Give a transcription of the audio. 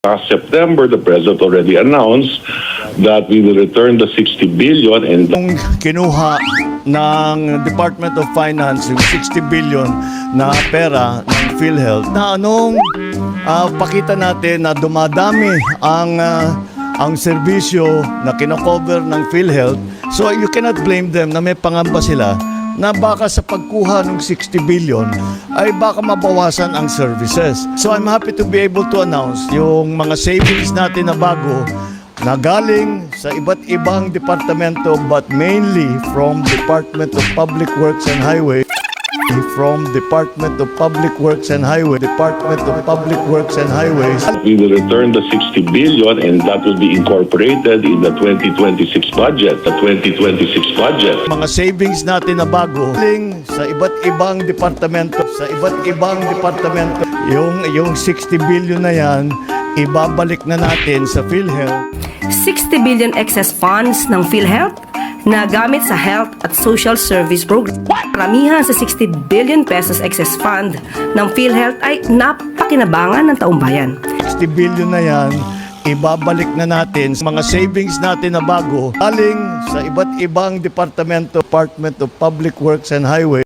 Last September, the President already announced that we will return the 60 billion and Kung kinuha ng Department of Finance yung 60 billion na pera ng PhilHealth na pakita natin na dumadami ang serbisyo na kinocover ng PhilHealth. So you cannot blame them na may pangamba sila na baka sa pagkuha ng 60 billion ay baka mabawasan ang services. So I'm happy to be able to announce yung mga savings natin na bago na galing sa iba't ibang departamento but mainly from Department of Public Works and Highway, Department of Public Works and Highways. we will return the 60 billion and that will be incorporated in the 2026 budget. Mga savings natin na bago galing sa iba't ibang departamento, yung 60 billion na yan, ibabalik na natin sa PhilHealth. 60 billion excess funds ng PhilHealth na gamit sa health at social service program. Karamihan sa 60 billion pesos excess fund ng PhilHealth ay napakinabangan ng taong bayan. 60 billion na yan, ibabalik na natin sa mga savings natin na bago galing sa iba't ibang departamento, Department of Public Works and Highway.